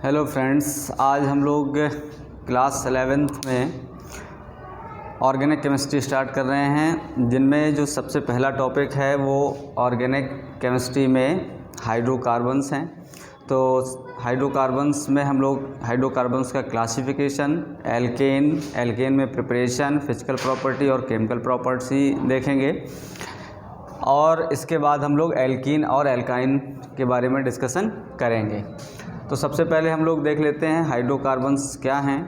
Hello friends, आज हम लोग क्लास 11th में ऑर्गेनिक केमिस्ट्री स्टार्ट कर रहे हैं, जिनमें जो सबसे पहला टॉपिक है वो ऑर्गेनिक केमिस्ट्री में हाइड्रोकार्बन्स हैं। तो हाइड्रोकार्बन्स में हम लोग हाइड्रोकार्बन्स का क्लासिफिकेशन, एल्केन में प्रिपरेशन, फिजिकल प्रॉपर्टी और केमिकल प्रॉपर्टी देखेंगे। और इसके बाद हम लोग एल्कीन और एल्काइन के बारे में डिस्कशन करेंगे। तो सबसे पहले हम लोग देख लेते हैं हाइड्रोकार्बन्स क्या हैं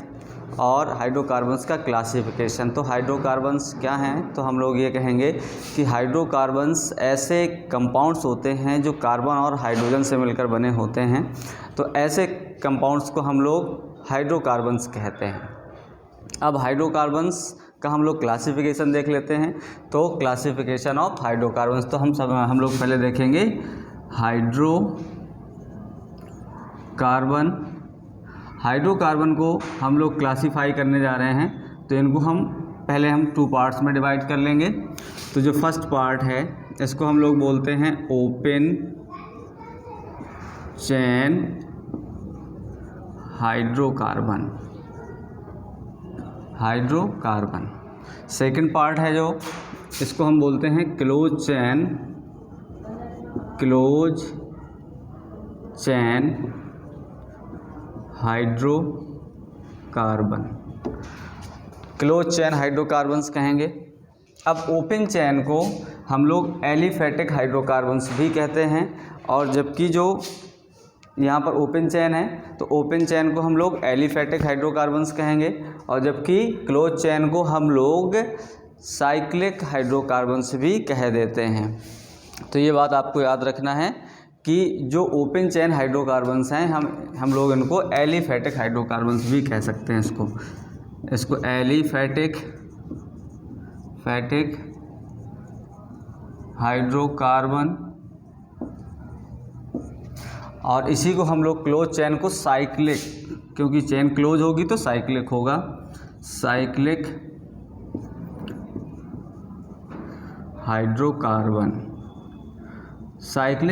और हाइड्रोकार्बन्स का क्लासिफिकेशन। तो हाइड्रोकार्बन्स क्या हैं, तो हम लोग ये कहेंगे कि हाइड्रोकार्बन्स ऐसे कंपाउंड्स होते हैं जो कार्बन और हाइड्रोजन से मिलकर बने होते हैं। तो ऐसे कंपाउंड्स को हम लोग हाइड्रोकार्बन्स कहते हैं। अब हाइड्रोकार्बन्स का हम लोग क्लासिफिकेशन देख लेते हैं। तो क्लासिफिकेशन ऑफ हाइड्रोकार्बन्स, तो हम लोग पहले देखेंगे हाइड्रोकार्बन को हम लोग क्लासीफाई करने जा रहे हैं। तो इनको हम पहले टू पार्ट्स में डिवाइड कर लेंगे। तो जो फर्स्ट पार्ट है इसको हम लोग बोलते हैं open chain hydrocarbon. Second part है जो इसको हम बोलते हैं close chain hydrocarbon, close chain hydrocarbons कहेंगे। अब ओपन चेन को हम लोग एलिफैटिक हाइड्रोकार्बन्स भी कहते हैं। और जबकि जो यहाँ पर ओपन चेन है तो ओपन चेन को हम लोग एलिफैटिक हाइड्रोकार्बन्स कहेंगे, और जबकि क्लोज चेन को हम लोग साइक्लिक हाइड्रोकार्बन्स भी कह देते हैं। तो ये बात आपको याद रखना है कि जो ओपन चेन हाइड्रोकार्बन्स हैं हम लोग इनको एलिफैटिक हाइड्रोकार्बन्स भी कह सकते हैं। इसको एलिफैटिक हाइड्रोकार्बन, और इसी को हम लोग क्लोज चेन को साइक्लिक, क्योंकि चेन क्लोज होगी तो साइक्लिक होगा, साइक्लिक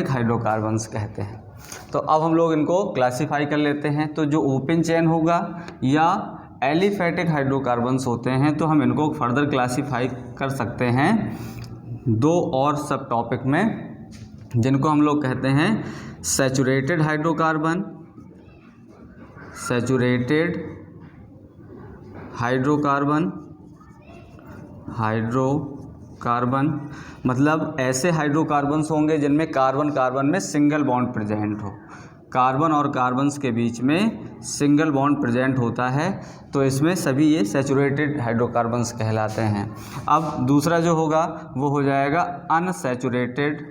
हाइड्रोकार्बन्स कहते हैं। तो अब हम लोग इनको क्लासीफाई कर लेते हैं। तो जो ओपन चेन होगा या एलिफैटिक हाइड्रोकार्बन्स होते हैं तो हम इनको फर्दर क्लासीफाई कर सकते हैं दो और सब टॉपिक में, जिनको हम लोग कहते हैं सैचुरेटेड हाइड्रोकार्बन, मतलब ऐसे हाइड्रोकार्बन्स होंगे जिनमें कार्बन में सिंगल बॉन्ड प्रेजेंट हो। कार्बन और कार्बन्स के बीच में सिंगल बॉन्ड प्रेजेंट होता है, तो इसमें सभी ये सैचुरेटेड हाइड्रोकार्बन्स कहलाते हैं। अब दूसरा जो होगा वो हो जाएगा अनसैचुरेटेड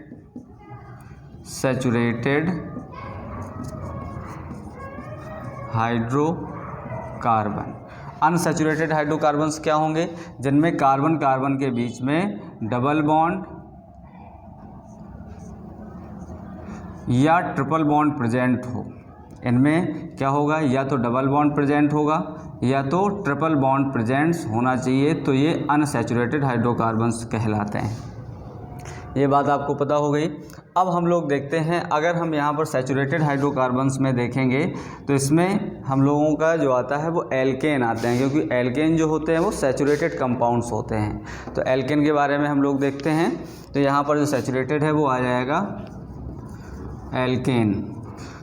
हाइड्रोकार्बन। अनसैचुरेटेड हाइड्रोकार्बन्स क्या होंगे, जिनमें कार्बन के बीच में डबल बॉन्ड या ट्रिपल बॉन्ड प्रेजेंट हो। इनमें क्या होगा, या तो डबल बॉन्ड प्रेजेंट होगा या तो ट्रिपल बॉन्ड प्रेजेंट्स होना चाहिए। तो ये अनसैचुरेटेड हाइड्रोकार्बन्स कहलाते हैं। ये बात आपको पता हो गई। अब हम लोग देखते हैं, अगर हम यहाँ पर सैचुरेटेड हाइड्रोकार्बन्स में देखेंगे तो इसमें हम लोगों का जो आता है वो एल्केन आते हैं, क्योंकि एल्केन जो होते हैं वो सैचुरेटेड कंपाउंड्स होते हैं। तो एल्केन के बारे में हम लोग देखते हैं। तो यहाँ पर जो सैचुरेटेड है वो आ जाएगा एल्केन।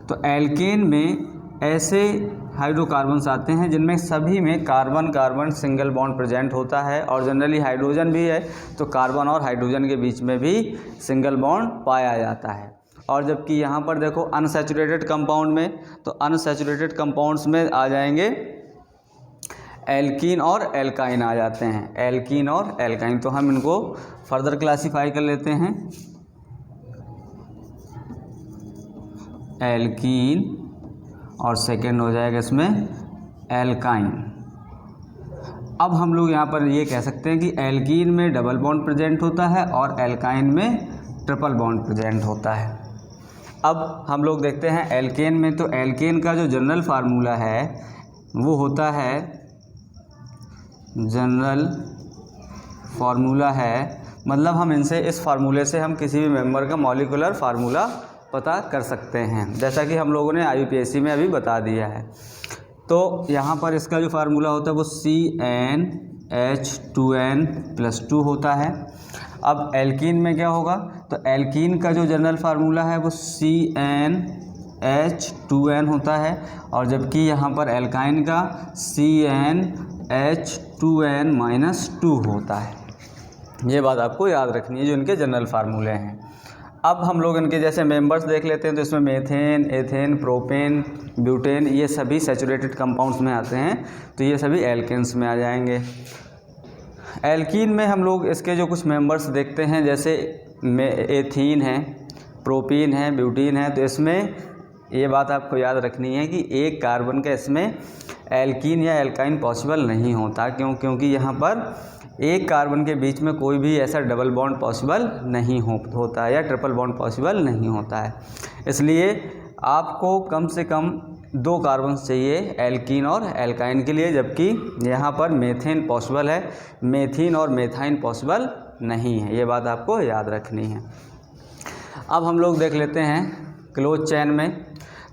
तो एल्केन में ऐसे हाइड्रोकार्बन्स आते हैं जिनमें सभी में कार्बन सिंगल बॉन्ड प्रेजेंट होता है, और जनरली हाइड्रोजन भी है तो कार्बन और हाइड्रोजन के बीच में भी सिंगल बॉन्ड पाया जाता है। और जबकि यहाँ पर देखो अनसैचुरेटेड कंपाउंड में, तो अनसैचुरेटेड कंपाउंड्स में आ जाएंगे एल्कीन और एल्काइन आ जाते हैं, एल्कीन और एल्काइन। तो हम इनको फर्दर क्लासीफाई कर लेते हैं। एल्कीन और सेकेंड हो जाएगा इसमें एल्काइन। अब हम लोग यहाँ पर ये कह सकते हैं कि एल्कीन में डबल बॉन्ड प्रेजेंट होता है और एल्काइन में ट्रिपल बॉन्ड प्रेजेंट होता है। अब हम लोग देखते हैं एल्केन में। तो एल्केन का जो जनरल फार्मूला है वो होता है, मतलब हम इस फार्मूले से हम किसी भी मेंबर का मॉलिक्यूलर फार्मूला पता कर सकते हैं, जैसा कि हम लोगों ने IUPAC में अभी बता दिया है। तो यहाँ पर इसका जो फार्मूला होता है वो CnH2n+2 होता है। अब एल्कीन में क्या होगा, तो एल्कीन का जो जनरल फार्मूला है वो CnH2n होता है, और जबकि यहाँ पर एल्काइन का CnH2n-2 होता है। ये बात आपको याद रखनी है जो इनके जनरल फार्मूले हैं। अब हम लोग इनके जैसे मेंबर्स देख लेते हैं, तो इसमें मेथेन, एथेन, प्रोपेन, ब्यूटेन ये सभी सैचुरेटेड कंपाउंड्स में आते हैं, तो ये सभी एल्केन्स में आ जाएंगे। एल्कीन में हम लोग इसके जो कुछ मेंबर्स देखते हैं, जैसे एथीन है, प्रोपीन है, ब्यूटीन है, तो इसमें ये बात आपको याद रखनी है कि एक कार्बन का इसमें एल्कीन या एल्काइन पॉसिबल नहीं होता। क्योंकि यहाँ पर एक कार्बन के बीच में कोई भी ऐसा डबल बॉन्ड पॉसिबल नहीं होता है या ट्रिपल बॉन्ड पॉसिबल नहीं होता है। इसलिए आपको कम से कम 2 कार्बन चाहिए एल्कीन और एल्काइन के लिए, जबकि यहाँ पर मेथेन पॉसिबल है, मेथीन और मेथाइन पॉसिबल नहीं है। ये बात आपको याद रखनी है। अब हम लोग देख लेते हैं क्लोज चैन में।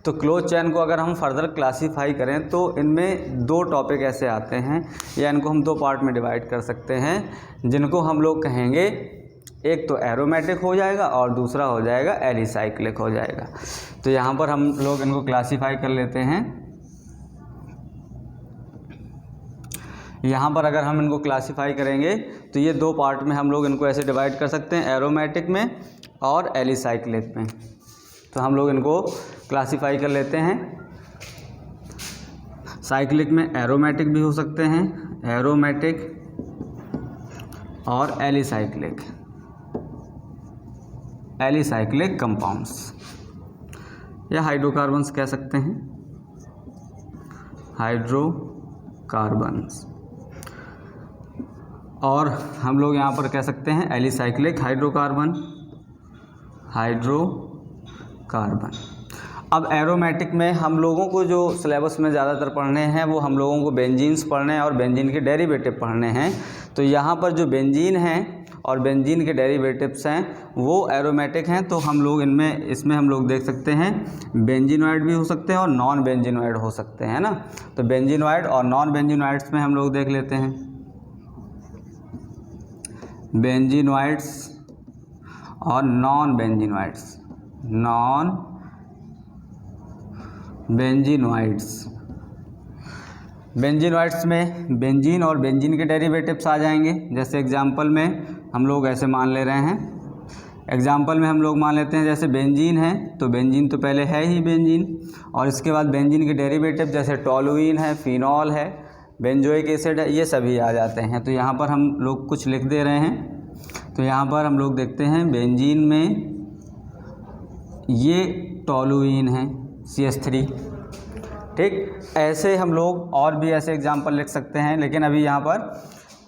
तो क्लोज चैन को अगर हम फर्दर क्लासीफाई करें तो इनमें 2 टॉपिक ऐसे आते हैं, या इनको हम 2 पार्ट में डिवाइड कर सकते हैं, जिनको हम लोग कहेंगे, एक तो एरोमेटिक हो जाएगा और दूसरा हो जाएगा एलिसाइक्लिक हो जाएगा। तो यहाँ पर हम लोग इनको क्लासीफाई कर लेते हैं। यहाँ पर अगर हम इनको क्लासीफाई करेंगे तो ये 2 पार्ट में हम लोग इनको ऐसे डिवाइड कर सकते हैं, एरोमेटिक में और एलिसाइक्लिक में। तो हम लोग इनको क्लासीफाई कर लेते हैं। साइक्लिक में एरोमेटिक भी हो सकते हैं, एरोमेटिक और एलिसाइक्लिक कंपाउंड्स, या हाइड्रोकार्बन्स कह सकते हैं, हाइड्रोकार्बन्स। और हम लोग यहाँ पर कह सकते हैं एलिसाइक्लिक हाइड्रोकार्बन। अब एरोमेटिक में हम लोगों को जो सिलेबस में ज़्यादातर पढ़ने हैं वो हम लोगों को बेंजीन्स पढ़ने हैं और बेंजीन के डेरिवेटिव पढ़ने हैं। तो यहाँ पर जो बेंजीन हैं और बेंजीन के डेरिवेटिव्स हैं वो एरोमेटिक हैं। तो हम लोग इसमें हम लोग देख सकते हैं बेंजीनॉइड भी हो सकते हैं और नॉन बेंजीनॉइड हो सकते हैं ना। तो बेंजीनॉइड और नॉन बेंजीनॉइड्स में हम लोग देख लेते हैं बेंजीनॉइड्स और नॉन बेंजीनॉइड्स में बेंजीन और बेंजीन के डेरिवेटिव्स आ जाएंगे। जैसे एग्जांपल में हम लोग ऐसे मान ले रहे हैं, एग्जांपल में हम लोग मान लेते हैं जैसे बेंजीन है तो बेंजीन तो पहले है ही बेंजीन, और इसके बाद बेंजीन के डेरिवेटिव जैसे टोलुइन है, फिनॉल है, बेंजोइक एसिड है, ये सभी आ जाते हैं। तो यहाँ पर हम लोग कुछ लिख दे रहे हैं। तो यहाँ पर हम लोग देखते हैं बेंजीन में ये टोलुइन है CH3, ठीक। ऐसे हम लोग और भी ऐसे एग्जांपल लिख सकते हैं, लेकिन अभी यहाँ पर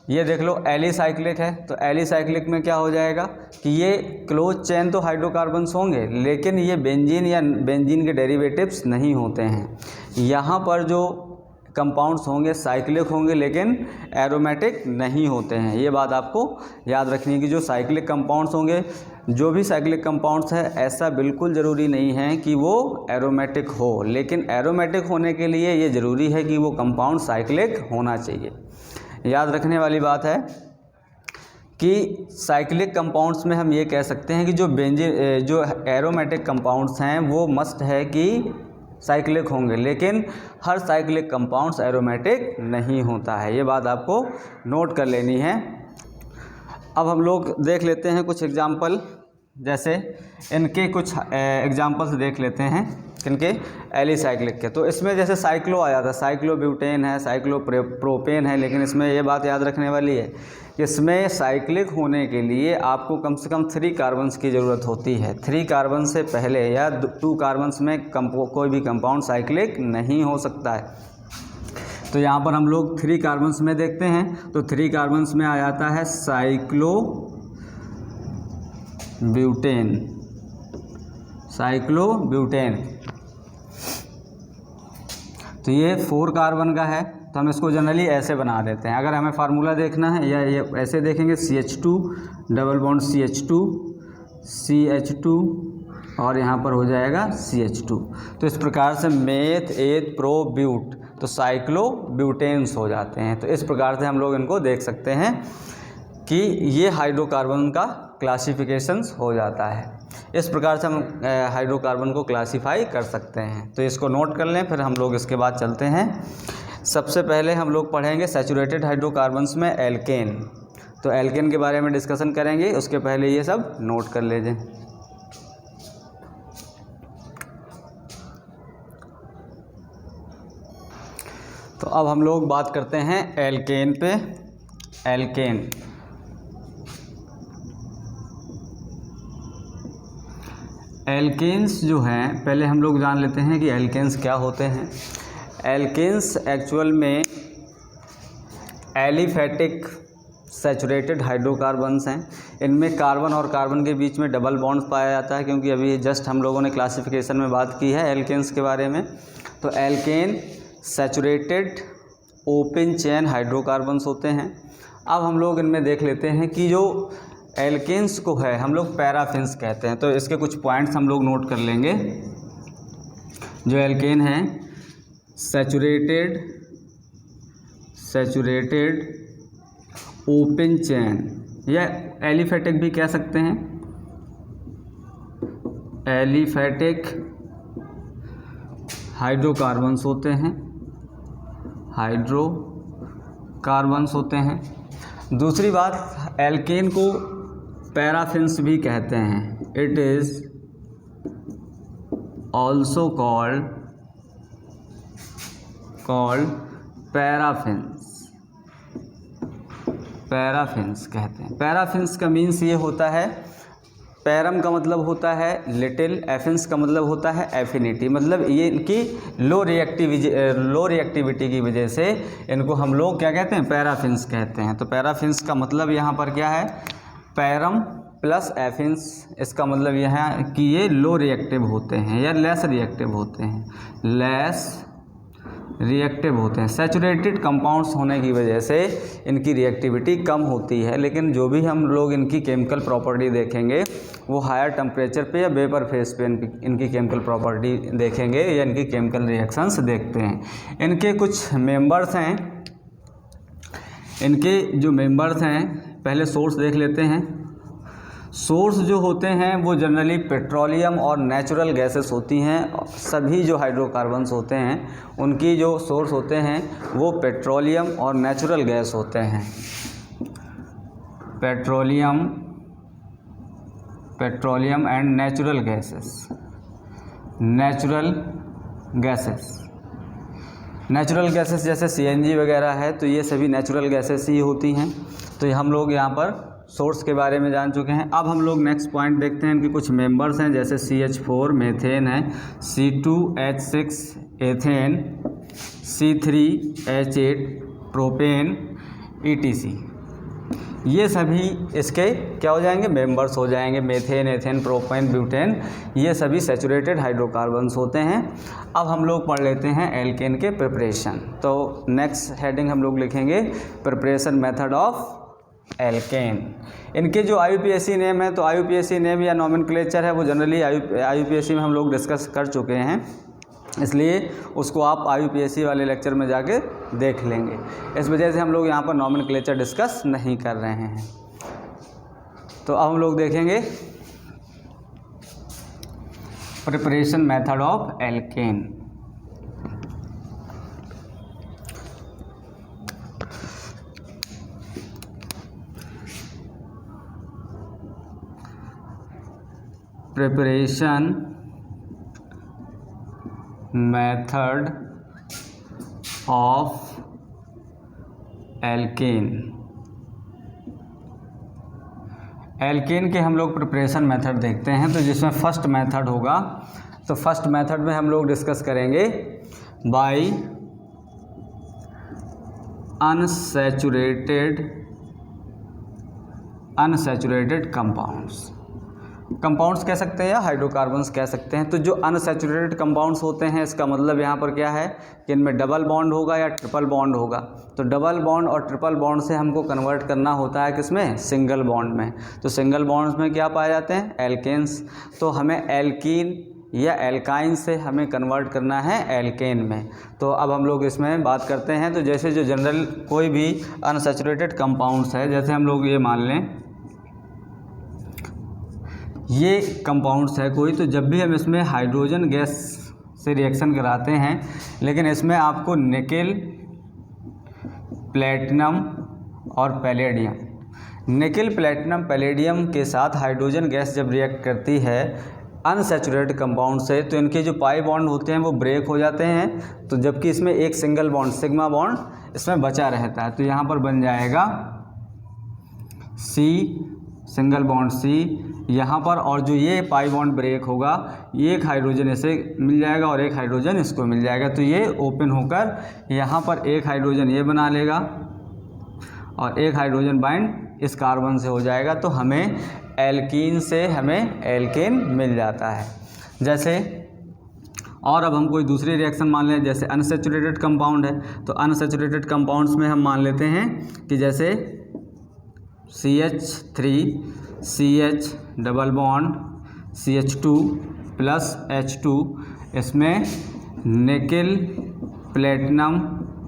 ये देख लो एलिसाइक्लिक है। तो एलिसाइक्लिक में क्या हो जाएगा कि ये क्लोज चेन तो हाइड्रोकार्बन्स होंगे, लेकिन ये बेंजीन या बेंजीन के डेरिवेटिव्स नहीं होते हैं। यहाँ पर जो कंपाउंड्स होंगे साइक्लिक होंगे, लेकिन एरोमेटिक नहीं होते हैं। ये बात आपको याद रखनी है कि जो साइक्लिक कंपाउंड्स होंगे, जो भी साइक्लिक कंपाउंड्स है, ऐसा बिल्कुल ज़रूरी नहीं है कि वो एरोमेटिक हो, लेकिन एरोमेटिक होने के लिए ये ज़रूरी है कि वो कंपाउंड साइक्लिक होना चाहिए। याद रखने वाली बात है कि साइक्लिक कंपाउंड्स में हम ये कह सकते हैं कि जो एरोमेटिक कंपाउंड्स हैं वो मस्ट है कि साइक्लिक होंगे, लेकिन हर साइक्लिक कंपाउंड्स एरोमेटिक नहीं होता है। ये बात आपको नोट कर लेनी है। अब हम लोग देख लेते हैं कुछ एग्जाम्पल, जैसे इनके कुछ एग्जाम्पल्स देख लेते हैं इनके एलिसाइक्लिक के। तो इसमें जैसे साइक्लो आ जाता है, साइक्लोब्यूटेन है, साइक्लोप्रोपेन है, लेकिन इसमें ये बात याद रखने वाली है कि इसमें साइक्लिक होने के लिए आपको कम से कम 3 कार्बन्स की ज़रूरत होती है। 3 कार्बन से पहले या 2 कार्बन्स में कोई भी कंपाउंड साइक्लिक नहीं हो सकता है। तो यहाँ पर हम लोग 3 कार्बन्स में देखते हैं। तो 3 कार्बन्स में आ जाता है साइक्लोब्यूटेन। तो ये 4 कार्बन का है, तो हम इसको जनरली ऐसे बना देते हैं। अगर हमें फार्मूला देखना है या ये ऐसे देखेंगे CH2 डबल बॉन्ड CH2 और यहाँ पर हो जाएगा CH2। तो इस प्रकार से मेथ एथ प्रो ब्यूट तो साइक्लोब्यूटेन्स हो जाते हैं। तो इस प्रकार से हम लोग इनको देख सकते हैं कि ये हाइड्रोकार्बन का क्लासिफिकेशंस हो जाता है। इस प्रकार से हम हाइड्रोकार्बन को क्लासीफाई कर सकते हैं। तो इसको नोट कर लें, फिर हम लोग इसके बाद चलते हैं। सबसे पहले हम लोग पढ़ेंगे सैचुरेटेड हाइड्रोकार्बन्स में एल्केन। तो एल्केन के बारे में डिस्कशन करेंगे, उसके पहले ये सब नोट कर लीजिए। तो अब हम लोग बात करते हैं एल्केन पे। एल्केन एल्केन्स जो हैं, पहले हम लोग जान लेते हैं कि एल्केन्स क्या होते हैं। एल्केन्स एक्चुअल में एलिफैटिक सैचुरेटेड हाइड्रोकार्बन्स हैं। इनमें कार्बन और कार्बन के बीच में डबल बॉन्ड पाया जाता है, क्योंकि अभी जस्ट हम लोगों ने क्लासिफिकेशन में बात की है एल्केन्स के बारे में। तो alkane saturated open chain hydrocarbons होते हैं। अब हम लोग इनमें देख लेते हैं कि जो एल्केन्स को है हम लोग पैराफिन्स कहते हैं। तो इसके कुछ पॉइंट्स हम लोग नोट कर लेंगे। जो एल्केन है सैचुरेटेड ओपन चेन या एलिफैटिक भी कह सकते हैं। एलिफैटिक हाइड्रोकार्बन्स होते हैं, हाइड्रोकार्बन्स होते हैं। दूसरी बात, एल्केन को पैराफिन्स भी कहते हैं। It is also called paraffins कहते हैं। पैराफिन्स का मीन्स ये होता है, पैरम का मतलब होता है लिटिल, एफिन्स का मतलब होता है एफिनिटी। मतलब ये इनकी लो रिएक्टिविटी की वजह से इनको हम लोग क्या कहते हैं, पैराफिन्स कहते हैं। तो पैराफिन्स का मतलब यहाँ पर क्या है, पैरम प्लस एफिन्स। इसका मतलब यह है कि ये लो रिएक्टिव होते हैं या लेस रिएक्टिव होते हैं, सैचुरेटेड कंपाउंड्स होने की वजह से इनकी रिएक्टिविटी कम होती है। लेकिन जो भी हम लोग इनकी केमिकल प्रॉपर्टी देखेंगे वो हायर टेम्परेचर पे या वेपर फेज पे इनकी केमिकल प्रॉपर्टी देखेंगे या इनकी केमिकल रिएक्शंस देखते हैं। इनके कुछ मेंबर्स हैं। इनके जो मेंबर्स हैं, पहले सोर्स देख लेते हैं। सोर्स जो होते हैं वो जनरली पेट्रोलियम और नेचुरल गैसेस होती हैं। सभी जो हाइड्रोकार्बन्स होते हैं उनकी जो सोर्स होते हैं वो पेट्रोलियम और नेचुरल गैस होते हैं। पेट्रोलियम एंड नेचुरल गैसेस जैसे CNG वगैरह है, तो ये सभी नेचुरल गैसेस ही होती हैं। तो हम लोग यहाँ पर सोर्स के बारे में जान चुके हैं। अब हम लोग नेक्स्ट पॉइंट देखते हैं। इनके कुछ मेंबर्स हैं, जैसे CH4 मीथेन है, C2H6 ethane, C3H8 propane, ETC। ये सभी इसके क्या हो जाएंगे, मेंबर्स हो जाएंगे। मीथेन, एथेन, प्रोपेन, ब्यूटेन, ये सभी सैचुरेटेड हाइड्रोकार्बन्स होते हैं। अब हम लोग पढ़ लेते हैं एल्केन के प्रिपरेशन। तो नेक्स्ट हेडिंग हम लोग लिखेंगे प्रिपरेशन मेथड ऑफ एल्केन। इनके जो IUPAC नेम है, तो IUPAC नेम या नॉमेनक्लेचर है वो जनरली IUPAC में हम लोग डिस्कस कर चुके हैं, इसलिए उसको आप IUPAC वाले लेक्चर में जाके देख लेंगे। इस वजह से हम लोग यहाँ पर नॉमेनक्लेचर डिस्कस नहीं कर रहे हैं। तो अब हम लोग देखेंगे preparation method of alkane. Preparation method of alkane. Alkane के हम लोग प्रिपरेशन मेथड देखते हैं। तो जिसमें फर्स्ट मेथड होगा, तो फर्स्ट मेथड में हम लोग डिस्कस करेंगे बाय अनसैचुरेटेड कंपाउंड्स। कंपाउंड्स कह सकते हैं या हाइड्रोकार्बन्स कह सकते हैं। तो जो अनसैचुरेटेड कंपाउंड्स होते हैं इसका मतलब यहाँ पर क्या है कि इनमें डबल बॉन्ड होगा या ट्रिपल बॉन्ड होगा। तो डबल बॉन्ड और ट्रिपल बॉन्ड से हमको कन्वर्ट करना होता है किसमें, सिंगल बॉन्ड में। तो सिंगल बॉन्ड्स में क्या पाए जाते हैं, एल्केन्स। तो हमें एल्कीन या एल्काइन से हमें कन्वर्ट करना है एल्केन में। तो अब हम लोग इसमें बात करते हैं। तो जैसे जो जनरल कोई भी अनसैचुरेटेड कंपाउंड्स है, जैसे हम लोग ये मान लें ये कंपाउंड्स है कोई, तो जब भी हम इसमें हाइड्रोजन गैस से रिएक्शन कराते हैं, लेकिन इसमें आपको निकेल, प्लेटिनम और पैलेडियम, निकेल, प्लेटिनम, पैलेडियम के साथ हाइड्रोजन गैस जब रिएक्ट करती है अनसैचुरेटेड कंपाउंड से, तो इनके जो पाई बॉन्ड होते हैं वो ब्रेक हो जाते हैं। तो जबकि इसमें एक सिंगल बॉन्ड, सिग्मा बॉन्ड इसमें बचा रहता है। तो यहाँ पर बन जाएगा सी, सिंगल बॉन्ड सी यहाँ पर, और जो ये पाई बॉन्ड ब्रेक होगा, ये एक हाइड्रोजन इसे मिल जाएगा और एक हाइड्रोजन इसको मिल जाएगा। तो ये ओपन होकर यहाँ पर एक हाइड्रोजन ये बना लेगा और एक हाइड्रोजन बाइंड इस कार्बन से हो जाएगा। तो हमें एल्कीन से हमें एल्केन मिल जाता है। जैसे और अब हम कोई दूसरी रिएक्शन मान लें, जैसे अनसैचुरेटेड कंपाउंड है, तो अनसैचुरेटेड कंपाउंड्स में हम मान लेते हैं कि जैसे CH3 CH double bond CH2 plus H2, इसमें निकेल, प्लेटिनम,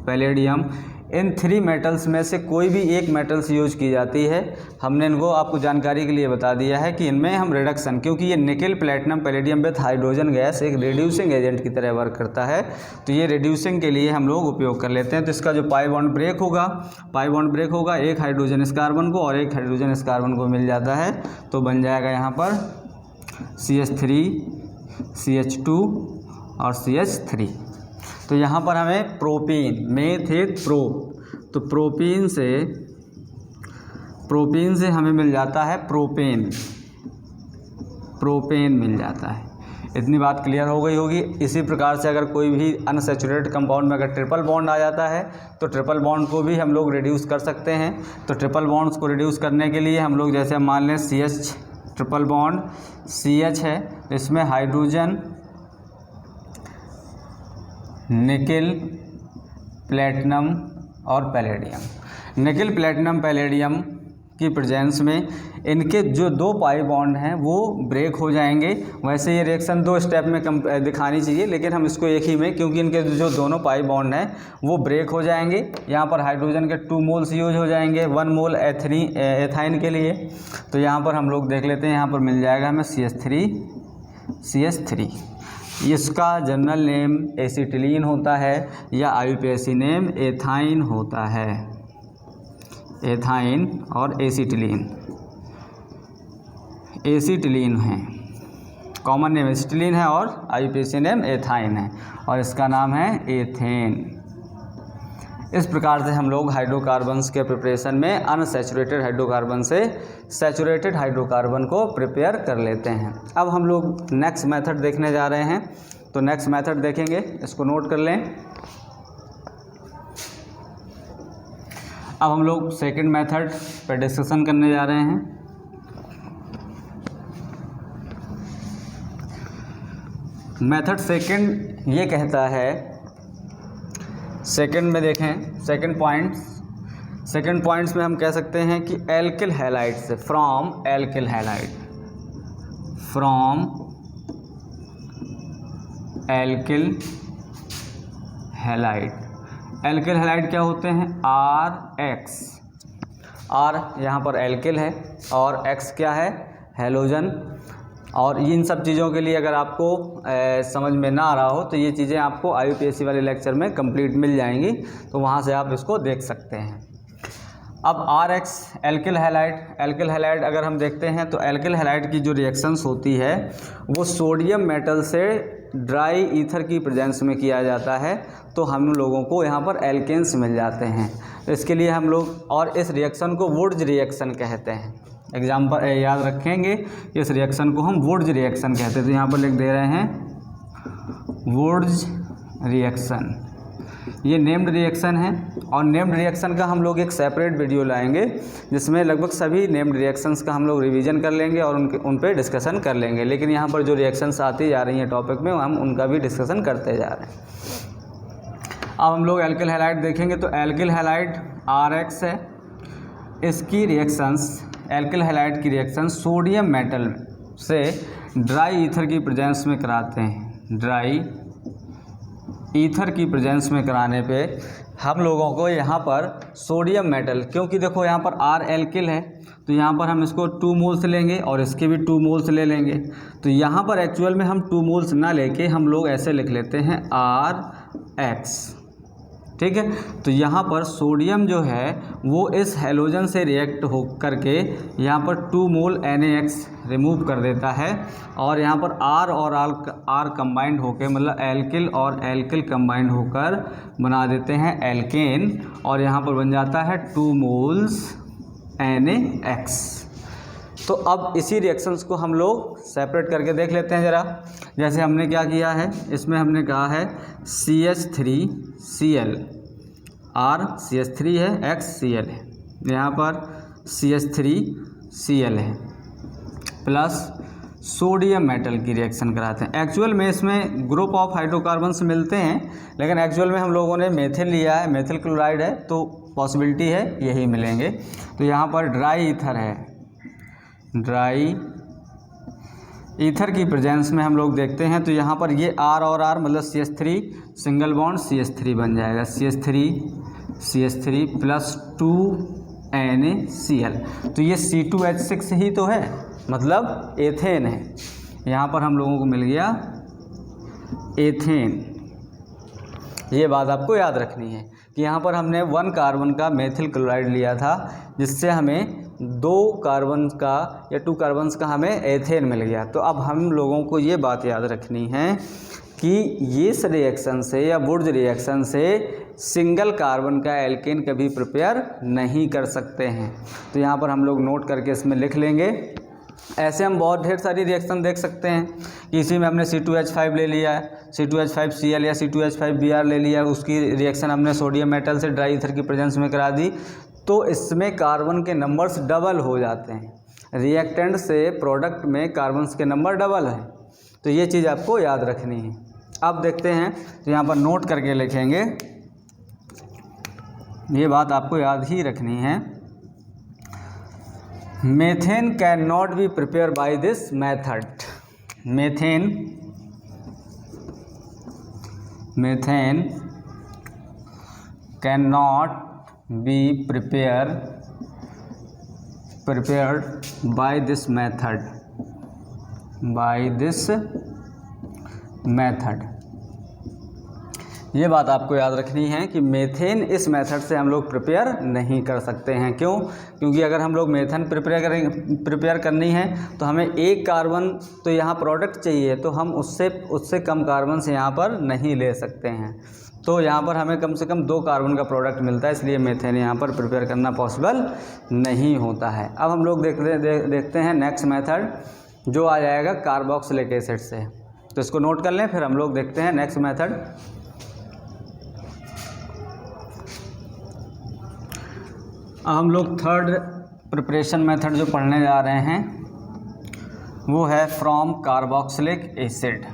पैलेडियम, इन 3 मेटल्स में से कोई भी एक मेटल्स यूज की जाती है। हमने इनको आपको जानकारी के लिए बता दिया है कि इनमें हम रिडक्शन, क्योंकि ये nickel, platinum, palladium with hydrogen gas एक रिड्यूसिंग एजेंट की तरह वर्क करता है। तो ये रिड्यूसिंग के लिए हम लोग उपयोग कर लेते हैं। तो इसका जो पाई बॉन्ड ब्रेक होगा, पाई बॉन्ड ब्रेक होगा, एक हाइड्रोजन इस कार्बन को और एक हाइड्रोजन इस कार्बन को मिल जाता है। तो बन जाएगा यहाँ पर CH3 CH2 और CH3। तो यहाँ पर हमें प्रोपीन, मेथ प्रो, तो प्रोपीन से हमें मिल जाता है प्रोपेन, प्रोपेन मिल जाता है। इतनी बात क्लियर हो गई होगी। इसी प्रकार से अगर कोई भी अनसैचुरेटेड कंपाउंड में अगर ट्रिपल बॉन्ड आ जाता है तो ट्रिपल बॉन्ड को भी हम लोग रिड्यूस कर सकते हैं। तो ट्रिपल बॉन्ड्स को रिड्यूस करने के लिए हम लोग जैसे मान लें CH ट्रिपल बॉन्ड CH है, तो इसमें हाइड्रोजन, निकेल, प्लेटिनम और पैलेडियम। निकेल, प्लेटिनम, पैलेडियम की प्रेजेंस में इनके जो 2 पाई बॉन्ड हैं वो ब्रेक हो जाएंगे। वैसे ये रिएक्शन 2 स्टेप में दिखानी चाहिए, लेकिन हम इसको एक ही में, क्योंकि इनके जो दोनों पाई बॉन्ड हैं वो ब्रेक हो जाएंगे। यहाँ पर हाइड्रोजन के 2 मोल्स यूज हो जाएंगे 1 मोल एथाइन के लिए। तो यहाँ पर हम लोग देख लेते हैं, यहाँ पर मिल जाएगा हमें CH3। इसका जनरल नेम एसिटिलीन होता है या IUPAC नेम एथाइन होता है, एथाइन और एसिटिलीन है। कॉमन नेम एसिटिलीन है और IUPAC नेम एथाइन है और इसका नाम है एथेन। इस प्रकार से हम लोग हाइड्रोकार्बन्स के प्रिपरेशन में अनसैचुरेटेड हाइड्रोकार्बन से सैचुरेटेड हाइड्रोकार्बन को प्रिपेयर कर लेते हैं। अब हम लोग नेक्स्ट मेथड देखने जा रहे हैं। तो नेक्स्ट मेथड देखेंगे, इसको नोट कर लें। अब हम लोग सेकंड मेथड पर डिस्कशन करने जा रहे हैं। मेथड सेकंड ये कहता है, सेकंड में देखें सेकंड पॉइंट्स में हम कह सकते हैं कि एल्किल हैलाइड से, फ्रॉम एल्किल हैलाइड क्या होते हैं, R यहाँ पर एल्किल है और X क्या है, हैलोजन। और इन सब चीज़ों के लिए अगर आपको समझ में ना आ रहा हो तो ये चीज़ें आपको IUPAC वाले लेक्चर में कंप्लीट मिल जाएंगी, तो वहाँ से आप इसको देख सकते हैं। अब RX एल्किल हैलाइड अगर हम देखते हैं तो एल्किल हैलाइड की जो रिएक्शंस होती है वो सोडियम मेटल से ड्राई ईथर की प्रेजेंस में किया जाता है। तो हम लोगों को यहाँ पर एल्केन्स मिल जाते हैं। तो इसके लिए हम लोग, और इस रिएक्शन को वुड्स रिएक्शन कहते हैं। एग्जाम्पल याद रखेंगे, इस रिएक्शन को हम वुड्स रिएक्शन कहते हैं। तो यहाँ पर लिख दे रहे हैं वुड्स रिएक्शन। ये नेम्ड रिएक्शन है और नेम्ड रिएक्शन का हम लोग एक सेपरेट वीडियो लाएंगे जिसमें लगभग सभी नेम्ड रिएक्शंस का हम लोग रिवीजन कर लेंगे और उन पे डिस्कशन कर लेंगे। लेकिन यहाँ पर जो रिएक्शंस आती जा रही हैं टॉपिक में हम उनका भी डिस्कशन करते जा रहे हैं। अब हम लोग एल्किल हैलाइड देखेंगे तो एल्किल हैलाइड RX है। इसकी रिएक्शंस, एल्किल हैलाइड की रिएक्शन सोडियम मेटल से ड्राई ईथर की प्रेजेंस में कराते हैं। ड्राई ईथर की प्रेजेंस में कराने पे हम लोगों को यहाँ पर सोडियम मेटल, क्योंकि देखो यहाँ पर R एल्किल है तो यहाँ पर हम इसको 2 मोल्स लेंगे और इसके भी 2 मोल्स ले लेंगे। तो यहाँ पर एक्चुअल में हम 2 मोल्स ना लेके हम लोग ऐसे लिख लेते हैं RX, ठीक है। तो यहाँ पर सोडियम जो है वो इस हैलोजन से रिएक्ट हो करके यहाँ पर 2 मोल NaX रिमूव कर देता है और यहाँ पर R और R कंबाइंड होकर, मतलब एल्किल और एल्किल कंबाइंड होकर बना देते हैं एल्केन और यहाँ पर बन जाता है 2 मोल्स NaX। तो अब इसी रिएक्शंस को हम लोग सेपरेट करके देख लेते हैं ज़रा। जैसे हमने क्या किया है, इसमें हमने कहा है CH3Cl, R CH3 है, X Cl है, यहाँ पर CH3Cl है प्लस सोडियम मेटल की रिएक्शन कराते हैं। एक्चुअल में इसमें ग्रुप ऑफ हाइड्रोकार्बन्स मिलते हैं, लेकिन एक्चुअल में हम लोगों ने मेथिल लिया है, मेथिल क्लोराइड है, तो पॉसिबिलिटी है यही मिलेंगे। तो यहाँ पर ड्राई ईथर है, ड्राई ईथर की प्रेजेंस में हम लोग देखते हैं तो यहाँ पर ये R और R मतलब CH3 सिंगल बॉन्ड CH3 बन जाएगा, CH3 प्लस 2 NaCl। तो ये C2H6 ही तो है, मतलब एथेन है। यहाँ पर हम लोगों को मिल गया एथेन। ये बात आपको याद रखनी है कि यहाँ पर हमने 1 कार्बन का मेथिल क्लोराइड लिया था जिससे हमें 2 कार्बन का या 2 कार्बन्स का हमें एथेन मिल गया। तो अब हम लोगों को ये बात याद रखनी है कि ये इस रिएक्शन से या वुड्स रिएक्शन से सिंगल कार्बन का एल्केन कभी प्रिपेयर नहीं कर सकते हैं। तो यहाँ पर हम लोग नोट करके इसमें लिख लेंगे। ऐसे हम बहुत ढेर सारी रिएक्शन देख सकते हैं कि इसी में हमने C2H5 ले लिया है, C2H5Cl या C2H5Br ले लिया, उसकी रिएक्शन हमने सोडियम मेटल से ड्राई ईथर की प्रेजेंस में करा दी, तो इसमें कार्बन के नंबर्स डबल हो जाते हैं। रिएक्टेंट से प्रोडक्ट में कार्बन्स के नंबर डबल है, तो ये चीज़ आपको याद रखनी है। अब देखते हैं, तो यहाँ पर नोट करके लिखेंगे, ये बात आपको याद ही रखनी है। Methane cannot be prepared by this method. Methane cannot be prepared by this method. ये बात आपको याद रखनी है कि मेथेन इस मेथड से हम लोग प्रिपेयर नहीं कर सकते हैं। क्यों? क्योंकि अगर हम लोग मेथेन प्रिपेयर करनी है तो हमें 1 कार्बन तो यहाँ प्रोडक्ट चाहिए, तो हम उससे कम कार्बन से यहाँ पर नहीं ले सकते हैं। तो यहाँ पर हमें कम से कम 2 कार्बन का प्रोडक्ट मिलता है, इसलिए मेथेन यहाँ पर प्रिपेयर करना पॉसिबल नहीं होता है। अब हम लोग देखते हैं नेक्स्ट मेथड जो आ जाएगा कार्बोक्सिलिक एसिड से। तो इसको नोट कर लें, फिर हम लोग देखते हैं नेक्स्ट मेथड। अब हम लोग थर्ड प्रिपरेशन मेथड जो पढ़ने जा रहे हैं वो है from carboxylic acid.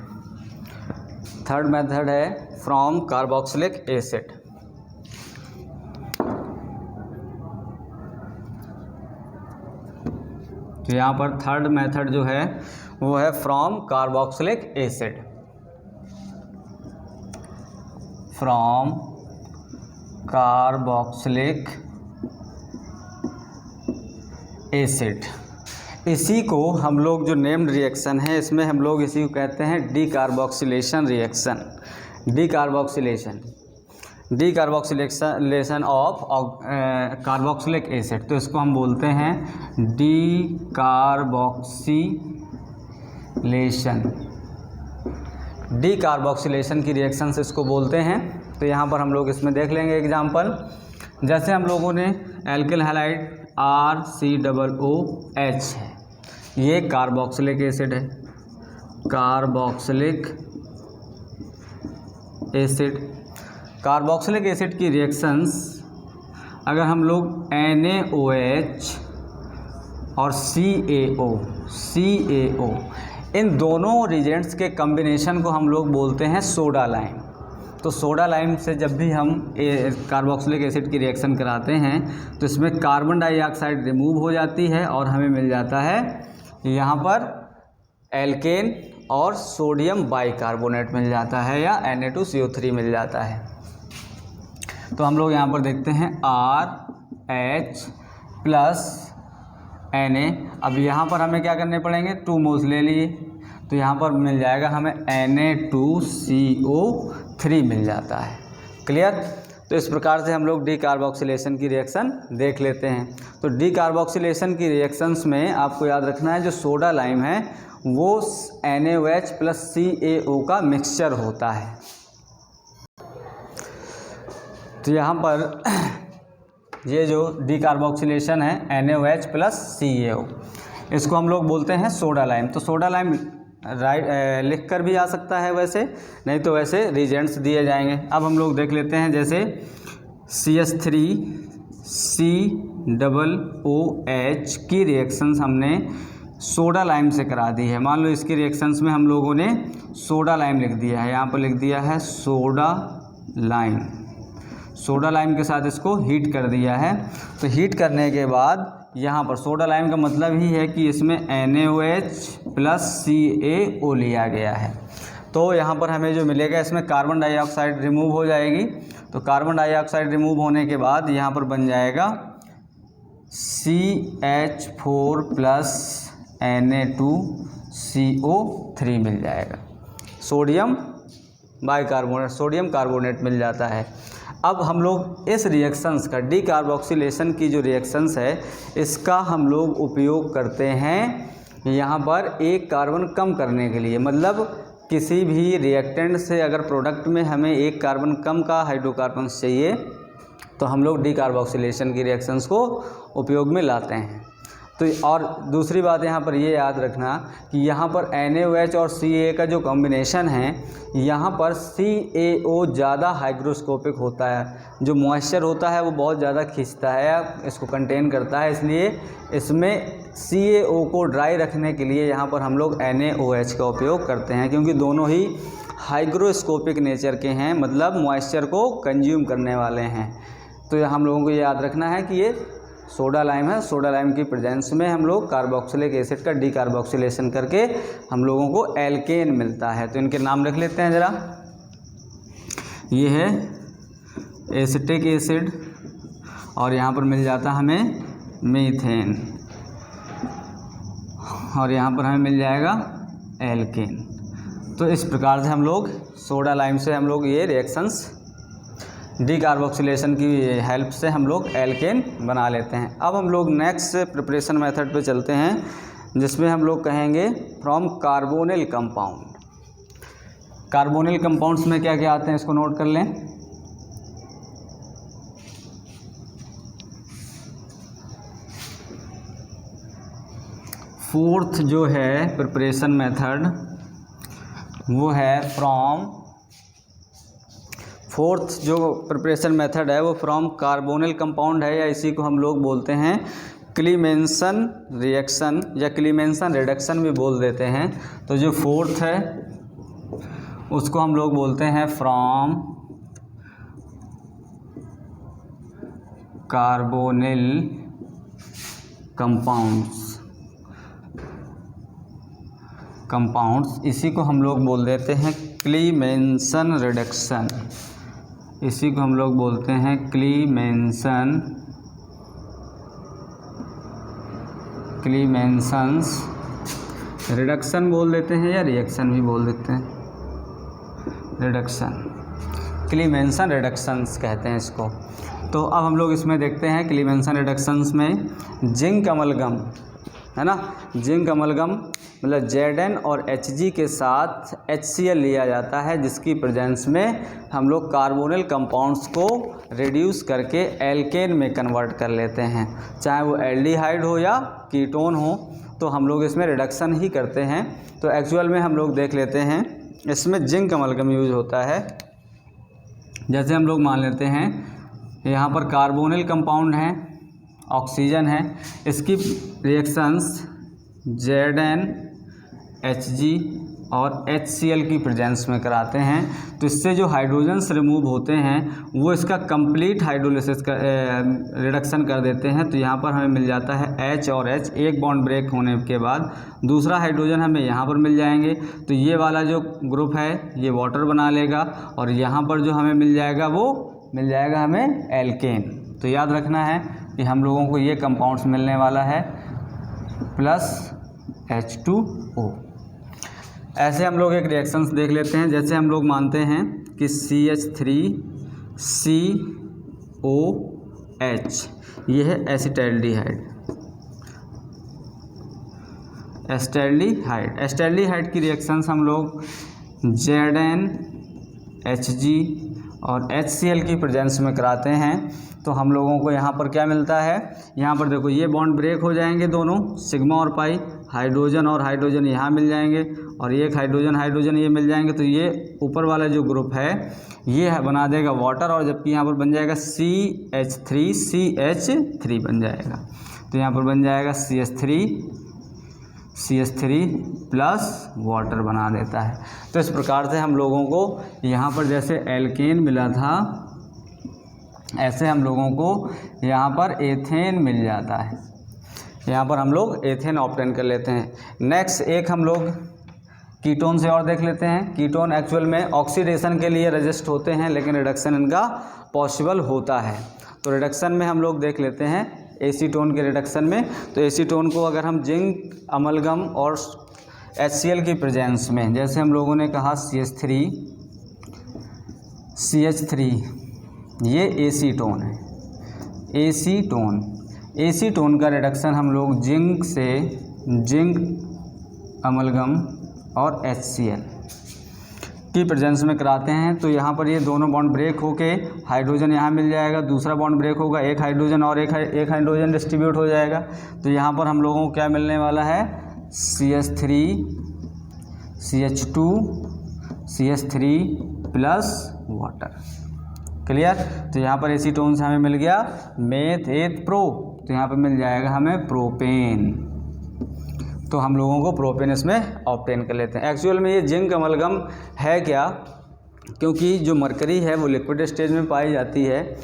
Third method है फ्रॉम कार्बोक्सिलिक एसिड। तो यहाँ पर थर्ड मेथड जो है वो है from carboxylic acid. From carboxylic acid. इसी को हम लोग जो नेम्ड रिएक्शन है इसमें हम लोग इसी को कहते हैं decarboxylation reaction. Decarboxylation of carboxylic acid. तो इसको हम बोलते हैं डीकार्बोक्सिलेशन की रिएक्शन से इसको बोलते हैं। तो यहाँ पर हम लोग इसमें देख लेंगे एग्जाम्पल। जैसे हम लोगों ने एल्किल हैलाइड RCOOH है, ये कार्बोक्सिलिक एसिड है, कार्बोक्सिलिक एसिड। कार्बोक्सिलिक एसिड की रिएक्शंस अगर हम लोग NaOH और CaO इन दोनों रिजेंट्स के कॉम्बिनेशन को हम लोग बोलते हैं सोडा लाइम। तो सोडा लाइम से जब भी हम कार्बोक्सिलिक एसिड की रिएक्शन कराते हैं तो इसमें कार्बन डाइऑक्साइड रिमूव हो जाती है और हमें मिल जाता है यहाँ पर एल्केन और सोडियम बाइकार्बोनेट मिल जाता है या Na2CO3 मिल जाता है। तो हम लोग यहाँ पर देखते हैं RH प्लस Na। अब यहाँ पर हमें क्या करने पड़ेंगे, 2 मोल्स ले लिए, तो यहाँ पर मिल जाएगा हमें Na2CO3 मिल जाता है। क्लियर। तो इस प्रकार से हम लोग डीकार्बोक्सिलेशन की रिएक्शन देख लेते हैं। तो डीकार्बोक्सिलेशन की रिएक्शंस में आपको याद रखना है जो सोडा लाइम है वो NaOH प्लस CaO का मिक्सचर होता है। तो यहाँ पर ये जो डीकार्बोक्सिलेशन है NaOH प्लस CaO, इसको हम लोग बोलते हैं सोडा लाइम। तो सोडा लाइम लिख कर भी आ सकता है वैसे, नहीं तो वैसे रिजेंट्स दिए जाएंगे। अब हम लोग देख लेते हैं जैसे CH3COOH की रिएक्शंस हमने सोडा लाइम से करा दी है। मान लो इसकी रिएक्शंस में हम लोगों ने सोडा लाइम लिख दिया है, यहाँ पर लिख दिया है सोडा लाइम। सोडा लाइम के साथ इसको हीट कर दिया है। तो हीट करने के बाद यहाँ पर सोडा लाइम का मतलब ही है कि इसमें NaOH प्लस CaO लिया गया है। तो यहाँ पर हमें जो मिलेगा इसमें कार्बन डाइऑक्साइड रिमूव हो जाएगी। तो कार्बन डाइऑक्साइड रिमूव होने के बाद यहाँ पर बन जाएगा CH4 प्लस Na2CO3 मिल जाएगा। सोडियम बाइकार्बोनेट, सोडियम कार्बोनेट मिल जाता है। अब हम लोग इस रिएक्शंस का, डीकार्बोक्सिलेशन की जो रिएक्शंस है इसका हम लोग उपयोग करते हैं यहाँ पर एक कार्बन कम करने के लिए। मतलब किसी भी रिएक्टेंट से अगर प्रोडक्ट में हमें एक कार्बन कम का हाइड्रोकार्बन्स चाहिए तो हम लोग डीकार्बोक्सिलेशन की रिएक्शंस को उपयोग में लाते हैं। तो और दूसरी बात यहाँ पर ये याद रखना कि यहाँ पर NaOH और Ca का जो कॉम्बिनेशन है यहाँ पर CaO ज़्यादा हाइग्रोस्कोपिक होता है। जो मॉइस्चर होता है वो बहुत ज़्यादा खींचता है, इसको कंटेन करता है, इसलिए इसमें CaO को ड्राई रखने के लिए यहाँ पर हम लोग NaOH का उपयोग करते हैं, क्योंकि दोनों ही हाइग्रोस्कोपिक नेचर के हैं, मतलब मॉइस्चर को कंज्यूम करने वाले हैं। तो हम लोगों को ये याद रखना है कि ये सोडा लाइम है। सोडा लाइम की प्रेजेंस में हम लोग कार्बोक्सिलिक एसिड का डीकार्बोक्सिलेशन करके हम लोगों को एल्केन मिलता है। तो इनके नाम रख लेते हैं ज़रा। ये है एसिटिक एसिड और यहाँ पर मिल जाता हमें मीथेन और यहाँ पर हमें मिल जाएगा एल्केन। तो इस प्रकार से हम लोग सोडा लाइम से हम लोग ये रिएक्शंस डीकार्बोक्सिलेशन की हेल्प से हम लोग एल्केन बना लेते हैं। अब हम लोग नेक्स्ट प्रिपरेशन मेथड पे चलते हैं जिसमें हम लोग कहेंगे from carbonyl compound. Carbonyl compounds में क्या क्या आते हैं इसको नोट कर लें। फोर्थ जो है प्रिपरेशन मेथड वो है फोर्थ जो प्रिपरेशन मेथड है वो फ्रॉम कार्बोनिल कंपाउंड है, या इसी को हम लोग बोलते हैं क्लीमेंसन रिएक्शन या क्लीमेंसन रिडक्शन भी बोल देते हैं। तो जो फोर्थ है उसको हम लोग बोलते हैं फ्रॉम कार्बोनिल कंपाउंड्स, इसी को हम लोग बोल देते हैं क्लीमेंसन रिडक्शन। इसी को हम लोग बोलते हैं क्लीमेंसन्स रिडक्शन बोल देते हैं या रिएक्शन भी बोल देते हैं, रिडक्शन, क्लीमेंसन रिडक्शंस कहते हैं इसको। तो अब हम लोग इसमें देखते हैं क्लीमेंसन रिडक्शंस में जिंक अमलगम है ना, जिंक अमलगम मतलब Zn और Hg के साथ HCl लिया जाता है, जिसकी प्रेजेंस में हम लोग कार्बोनिल कंपाउंड्स को रिड्यूस करके एल्केन में कन्वर्ट कर लेते हैं। चाहे वो एल्डिहाइड हो या कीटोन हो, तो हम लोग इसमें रिडक्शन ही करते हैं। तो एक्चुअल में हम लोग देख लेते हैं इसमें जिंक अमलगम यूज होता है। जैसे हम लोग मान लेते हैं यहाँ पर कार्बोनिल कंपाउंड है, ऑक्सीजन है, इसकी रिएक्शंस ZnHg और HCl की प्रेजेंस में कराते हैं, तो इससे जो हाइड्रोजन्स रिमूव होते हैं वो इसका कंप्लीट हाइड्रोलिसिस का रिडक्शन कर देते हैं। तो यहाँ पर हमें मिल जाता है H और H, एक बॉन्ड ब्रेक होने के बाद दूसरा हाइड्रोजन हमें यहाँ पर मिल जाएंगे। तो ये वाला जो ग्रुप है ये वाटर बना लेगा और यहाँ पर जो हमें मिल जाएगा वो मिल जाएगा हमें एल्केन। तो याद रखना है कि हम लोगों को ये कंपाउंड्स मिलने वाला है प्लस H2O। ऐसे हम लोग एक रिएक्शंस देख लेते हैं। जैसे हम लोग मानते हैं कि CH3COH ये है एसिटैल्डिहाइड। एसिटैल्डिहाइड की रिएक्शंस हम लोग ZnHg और HCl की प्रेजेंस में कराते हैं। तो हम लोगों को यहाँ पर क्या मिलता है, यहाँ पर देखो ये बॉन्ड ब्रेक हो जाएंगे दोनों, सिग्मा और पाई, हाइड्रोजन और हाइड्रोजन यहाँ मिल जाएंगे और एक हाइड्रोजन ये मिल जाएंगे। तो ये ऊपर वाला जो ग्रुप है ये बना देगा वाटर, और जबकि यहाँ पर बन जाएगा CH3 बन जाएगा। तो यहाँ पर बन जाएगा CH3 प्लस वाटर बना देता है। तो इस प्रकार से हम लोगों को यहाँ पर जैसे एल्केन मिला था ऐसे हम लोगों को यहाँ पर एथेन मिल जाता है। यहाँ पर हम लोग एथेन ऑब्टेन कर लेते हैं। नेक्स्ट एक हम लोग कीटोन से और देख लेते हैं। कीटोन एक्चुअल में ऑक्सीडेशन के लिए रेजिस्ट होते हैं लेकिन रिडक्शन इनका पॉसिबल होता है। तो रिडक्शन में हम लोग देख लेते हैं एसीटोन के रिडक्शन में। तो एसीटोन को अगर हम जिंक, अमलगम और HCl की प्रेजेंस में, जैसे हम लोगों ने कहा CH3 ये एसीटोन है। एसीटोन का रिडक्शन हम लोग जिंक से, जिंक, अमलगम और HCl की प्रेजेंस में कराते हैं। तो यहाँ पर ये दोनों बॉन्ड ब्रेक होके हाइड्रोजन यहाँ मिल जाएगा, दूसरा बॉन्ड ब्रेक होगा, एक हाइड्रोजन और एक हाइड्रोजन डिस्ट्रीब्यूट हो जाएगा। तो यहाँ पर हम लोगों को क्या मिलने वाला है, CH3 CH2 CH3 plus water. Clear. तो यहाँ पर एसीटोन से हमें मिल गया प्रो, तो यहाँ पर मिल जाएगा हमें प्रोपेन। तो हम लोगों को प्रोपेन इसमें ऑब्टेन कर लेते हैं। एक्चुअल में ये जिंक अमलगम है क्या, क्योंकि जो मरकरी है वो लिक्विड स्टेज में पाई जाती है।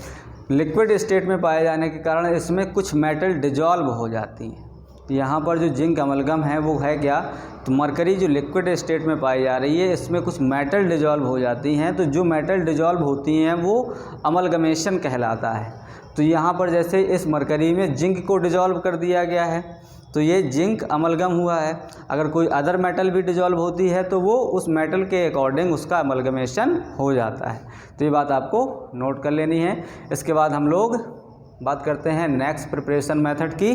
लिक्विड स्टेट में पाए जाने के कारण इसमें कुछ मेटल डिजॉल्व हो जाती हैं। यहाँ पर जो जिंक अमलगम है वो है क्या, तो मरकरी जो लिक्विड स्टेट में पाई जा रही है इसमें कुछ मेटल डिजॉल्व हो जाती हैं। तो जो मेटल डिजॉल्व होती हैं वो अमलगमेशन कहलाता है। तो यहाँ पर जैसे इस मरकरी में जिंक को डिजॉल्व कर दिया गया है तो ये जिंक अमलगम हुआ है। अगर कोई अदर मेटल भी डिजॉल्व होती है तो वो उस मेटल के अकॉर्डिंग उसका अमलगमेशन हो जाता है। तो ये बात आपको नोट कर लेनी है। इसके बाद हम लोग बात करते हैं नेक्स्ट प्रिपरेशन मेथड की।